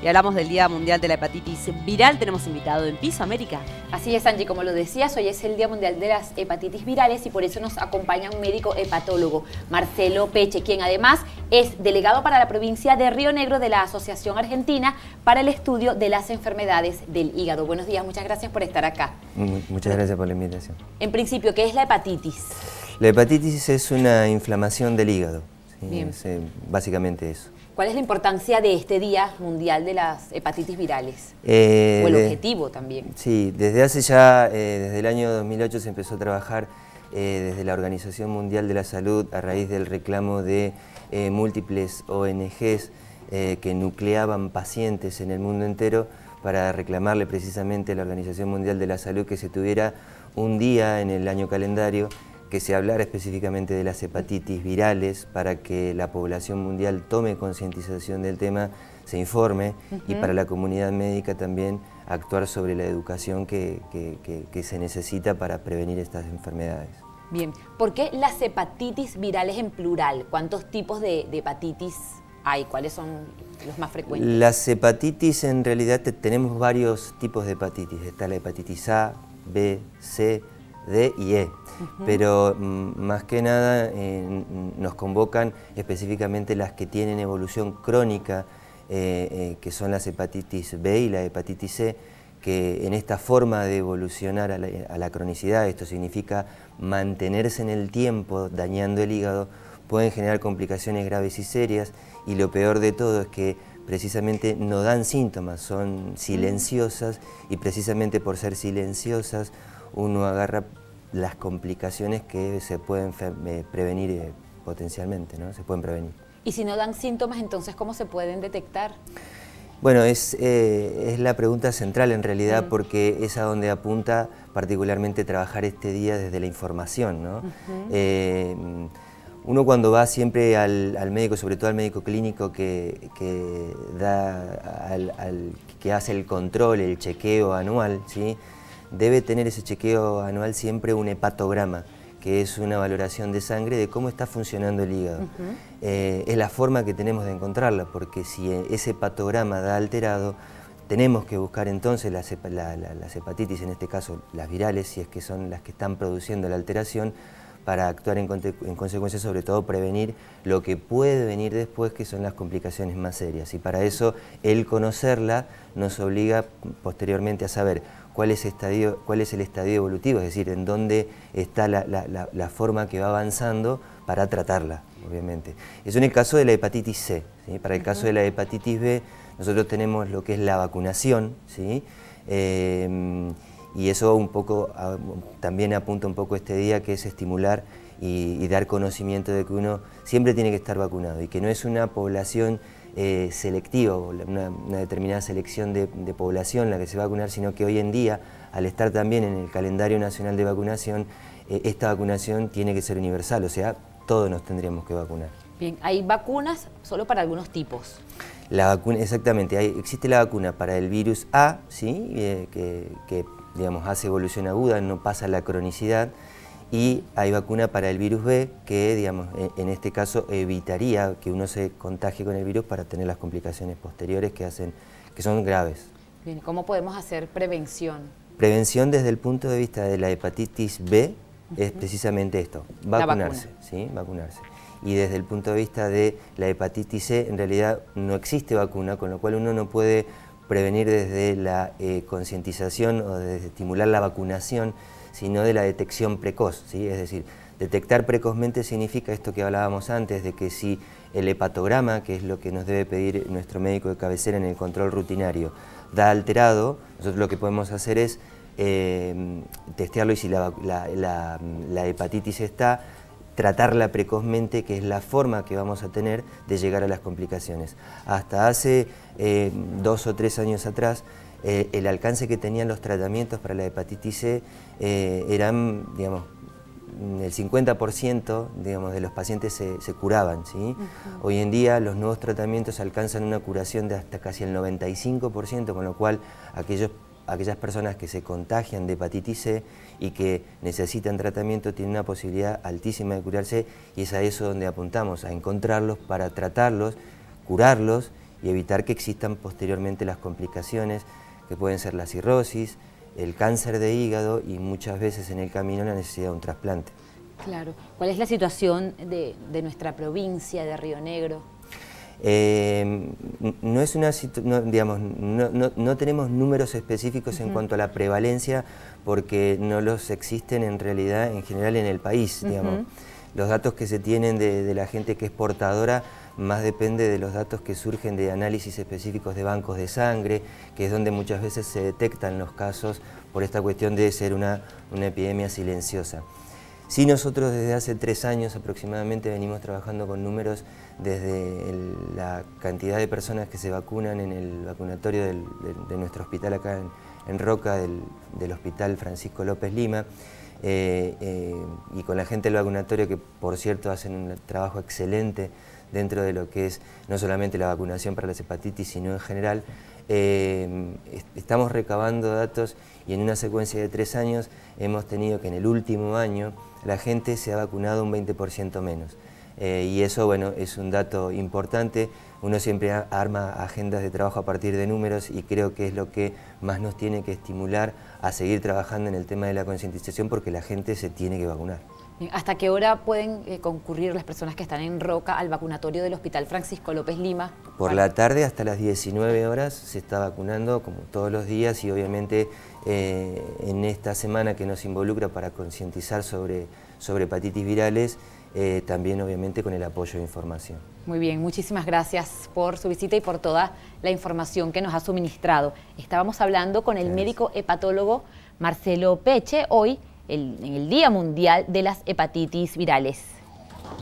y hablamos del Día Mundial de la Hepatitis Viral. Tenemos invitado en Piso América. Así es, Angie, como lo decías, hoy es el Día Mundial de las Hepatitis Virales y por eso nos acompaña un médico hepatólogo, Marcelo Peche, quien además es delegado para la provincia de Río Negro de la Asociación Argentina para el Estudio de las Enfermedades del Hígado. Buenos días, muchas gracias por estar acá. Muchas gracias por la invitación. En principio, ¿qué es la hepatitis? La hepatitis es una inflamación del hígado, ¿sí? Bien. Es, básicamente eso. ¿Cuál es la importancia de este Día Mundial de las Hepatitis Virales? O el objetivo también. Sí, desde hace ya, desde el año 2008 se empezó a trabajar desde la Organización Mundial de la Salud a raíz del reclamo de múltiples ONGs que nucleaban pacientes en el mundo entero para reclamarle precisamente a la Organización Mundial de la Salud que se tuviera un día en el año calendario que se hablara específicamente de las hepatitis virales para que la población mundial tome concientización del tema, se informe y para la comunidad médica también actuar sobre la educación que se necesita para prevenir estas enfermedades. Bien, ¿por qué las hepatitis virales en plural? ¿Cuántos tipos de hepatitis hay? ¿Cuáles son los más frecuentes? Las hepatitis en realidad tenemos varios tipos de hepatitis. Está la hepatitis A, B, C, D y E, pero más que nada nos convocan específicamente las que tienen evolución crónica, que son las hepatitis B y la hepatitis C, que en esta forma de evolucionar a la cronicidad, esto significa mantenerse en el tiempo dañando el hígado, pueden generar complicaciones graves y serias, y lo peor de todo es que precisamente no dan síntomas, son silenciosas, y precisamente por ser silenciosas uno agarra las complicaciones que se pueden prevenir potencialmente, ¿no? Se pueden prevenir. Y si no dan síntomas, entonces, ¿cómo se pueden detectar? Bueno, es la pregunta central en realidad, porque es a donde apunta particularmente trabajar este día desde la información, ¿no? Uno cuando va siempre al médico, sobre todo al médico clínico que hace el control, el chequeo anual, ¿sí? Debe tener ese chequeo anual siempre un hepatograma, que es una valoración de sangre de cómo está funcionando el hígado. Es la forma que tenemos de encontrarla, porque si ese hepatograma da alterado, tenemos que buscar entonces las hepatitis, en este caso las virales, si es que son las que están produciendo la alteración, para actuar en consecuencia, sobre todo prevenir lo que puede venir después, que son las complicaciones más serias. Y para eso, el conocerla nos obliga posteriormente a saber cuál es el estadio evolutivo, es decir, en dónde está la forma que va avanzando para tratarla, obviamente. Eso en el caso de la hepatitis C, ¿sí? Para el caso de la hepatitis B, nosotros tenemos lo que es la vacunación, ¿sí? Y eso un poco también apunta un poco este día, que es estimular y dar conocimiento de que uno siempre tiene que estar vacunado y que no es una población selectiva, una determinada selección de población la que se va a vacunar, sino que hoy en día, al estar también en el calendario nacional de vacunación, esta vacunación tiene que ser universal, o sea, todos nos tendríamos que vacunar. Bien, hay vacunas solo para algunos tipos. La vacuna, exactamente, existe la vacuna para el virus A, ¿sí? que digamos, hace evolución aguda, no pasa la cronicidad, y hay vacuna para el virus B que, digamos, en este caso evitaría que uno se contagie con el virus para tener las complicaciones posteriores que son graves. Bien, ¿cómo podemos hacer prevención? Prevención desde el punto de vista de la hepatitis B es precisamente esto, vacunarse, ¿sí? Vacunarse. Y desde el punto de vista de la hepatitis C, en realidad no existe vacuna, con lo cual uno no puede prevenir desde la concientización o desde estimular la vacunación, sino de la detección precoz, ¿sí? Es decir, detectar precozmente significa esto que hablábamos antes, de que si el hepatograma, que es lo que nos debe pedir nuestro médico de cabecera en el control rutinario, da alterado, nosotros lo que podemos hacer es testearlo, y si la hepatitis está, tratarla precozmente, que es la forma que vamos a tener de llegar a las complicaciones. Hasta hace 2 o 3 años atrás, el alcance que tenían los tratamientos para la hepatitis C eran, digamos, el 50%, digamos, de los pacientes se curaban, ¿sí? Hoy en día los nuevos tratamientos alcanzan una curación de hasta casi el 95%, con lo cual aquellas personas que se contagian de hepatitis C y que necesitan tratamiento tienen una posibilidad altísima de curarse, y es a eso donde apuntamos, a encontrarlos para tratarlos, curarlos y evitar que existan posteriormente las complicaciones que pueden ser la cirrosis, el cáncer de hígado y muchas veces en el camino la necesidad de un trasplante. Claro. ¿Cuál es la situación de nuestra provincia de Río Negro? No es una no tenemos números específicos en cuanto a la prevalencia porque no los existen en realidad en general en el país, digamos. Los datos que se tienen de la gente que es portadora más depende de los datos que surgen de análisis específicos de bancos de sangre, que es donde muchas veces se detectan los casos por esta cuestión de ser una epidemia silenciosa. Sí, nosotros desde hace 3 años aproximadamente venimos trabajando con números desde la cantidad de personas que se vacunan en el vacunatorio de nuestro hospital acá en Roca, del Hospital Francisco López Lima, y con la gente del vacunatorio que por cierto hacen un trabajo excelente dentro de lo que es no solamente la vacunación para las hepatitis, sino en general. Estamos recabando datos y en una secuencia de 3 años hemos tenido que en el último año la gente se ha vacunado un 20% menos. Y eso, bueno, es un dato importante. Uno siempre arma agendas de trabajo a partir de números y creo que es lo que más nos tiene que estimular a seguir trabajando en el tema de la concientización porque la gente se tiene que vacunar. ¿Hasta qué hora pueden concurrir las personas que están en Roca al vacunatorio del Hospital Francisco López Lima? Por la tarde hasta las 19 horas se está vacunando como todos los días y obviamente en esta semana que nos involucra para concientizar sobre hepatitis virales, también obviamente con el apoyo de información. Muy bien, muchísimas gracias por su visita y por toda la información que nos ha suministrado. Estábamos hablando con el médico hepatólogo Marcelo Peche hoy en el Día Mundial de las Hepatitis Virales.